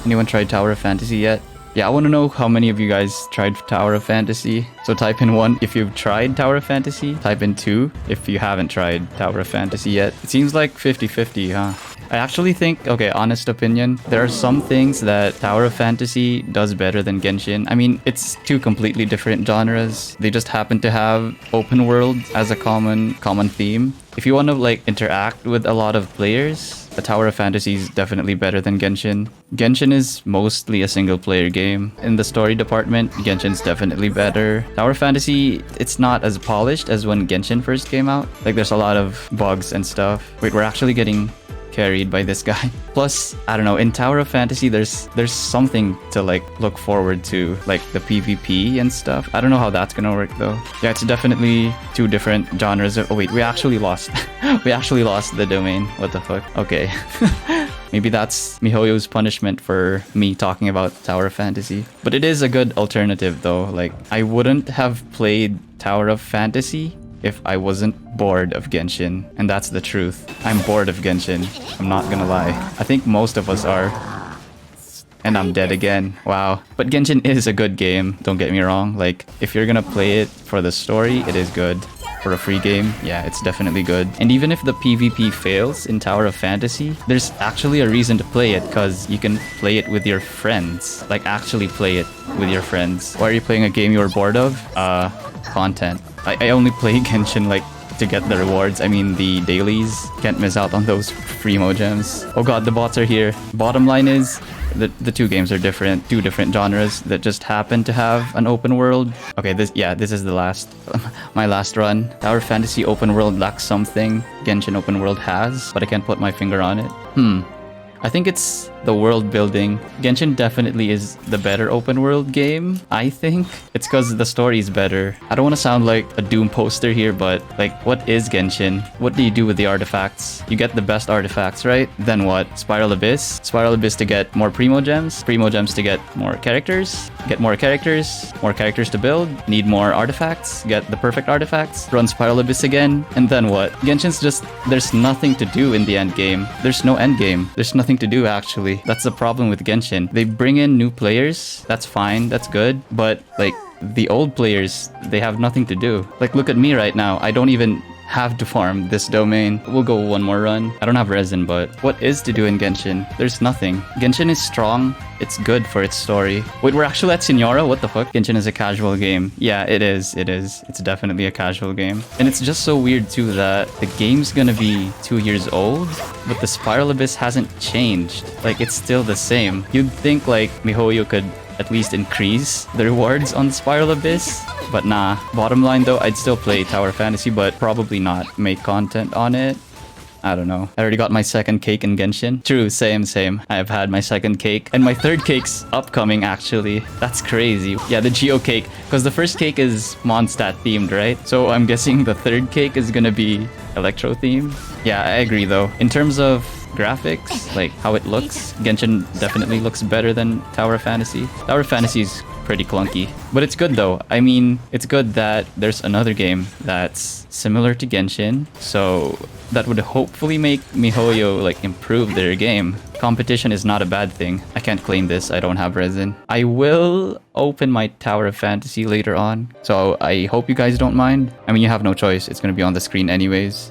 Anyone tried Tower of Fantasy yet? Yeah, I want to know how many of you guys tried Tower of Fantasy. So type in 1 if you've tried Tower of Fantasy. Type in 2 if you haven't tried Tower of Fantasy yet. It seems like 50-50, huh? I actually think, okay, honest opinion, there are some things that Tower of Fantasy does better than Genshin. I mean, it's two completely different genres. They just happen to have open world as a common theme. If you want to like interact with a lot of players, the Tower of Fantasy is definitely better than Genshin. Genshin is mostly a single player game. In the story department, Genshin's definitely better. Tower of Fantasy, it's not as polished as when Genshin first came out. Like there's a lot of bugs and stuff. Wait, we're actually getting carried by this guy. Plus, I don't know, in Tower of Fantasy there's something to like look forward to, like the PvP and stuff. I don't know how that's gonna work though. Yeah, it's definitely two different genres. Oh wait, we actually lost we actually lost the domain. What the fuck? Okay. Maybe that's MiHoYo's punishment for me talking about Tower of Fantasy. But it is a good alternative though. Like I wouldn't have played Tower of Fantasy if I wasn't bored of Genshin. And that's the truth. I'm bored of Genshin. I'm not gonna lie. I think most of us are. And I'm dead again. Wow. But Genshin is a good game. Don't get me wrong. Like, if you're gonna play it for the story, it is good. For a free game, yeah, it's definitely good. And even if the PvP fails in Tower of Fantasy, there's actually a reason to play it, because you can play it with your friends. Like, actually play it with your friends. Why are you playing a game you're bored of? Content. I only play Genshin, like, to get the rewards. I mean, the dailies. Can't miss out on those Primo gems. Oh god, the bots are here. Bottom line is, the two games are different. Two different genres that just happen to have an open world. Okay, this is the last, my last run. Tower Fantasy open world lacks something Genshin open world has, but I can't put my finger on it. I think it's the world building. Genshin definitely is the better open world game, I think. It's because the story is better. I don't want to sound like a Doom poster here, but like, what is Genshin? What do you do with the artifacts? You get the best artifacts, right? Then what? Spiral Abyss? Spiral Abyss to get more Primo gems? Primo gems to get more characters? Get more characters to build? Need more artifacts? Get the perfect artifacts? Run Spiral Abyss again? And then what? Genshin's just, there's nothing to do in the end game. There's no end game. There's nothing to do actually. That's the problem with Genshin. They bring in new players. That's fine. That's good. But like the old players, they have nothing to do. Like look at me right now. I don't even have to farm this domain. We'll go one more run. I don't have resin, but what is to do in Genshin? There's nothing. Genshin is strong. It's good for its story. Wait, we're actually at Senora? What the fuck? Genshin is a casual game. Yeah, it is. It is. It's definitely a casual game. And it's just so weird too that the game's gonna be 2 years old, but the Spiral Abyss hasn't changed. Like, it's still the same. You'd think like MiHoYo could at least increase the rewards on the Spiral Abyss, but nah. Bottom line though, I'd still play Tower Fantasy, but probably not make content on it. I don't know. I already got my second cake in Genshin. True, same. I have had my second cake. And my third cake's upcoming, actually. That's crazy. Yeah, the Geo cake. Because the first cake is Mondstadt themed, right? So I'm guessing the third cake is gonna be Electro themed. Yeah, I agree though. In terms of graphics, like how it looks, Genshin definitely looks better than Tower of Fantasy. Tower of Fantasy is pretty clunky, but it's good though. I mean, it's good that there's another game that's similar to Genshin, so that would hopefully make MiHoYo like improve their game. Competition is not a bad thing. I can't claim this, I don't have resin. I will open my Tower of Fantasy later on, so I hope you guys don't mind. I mean, you have no choice, it's gonna be on the screen anyways.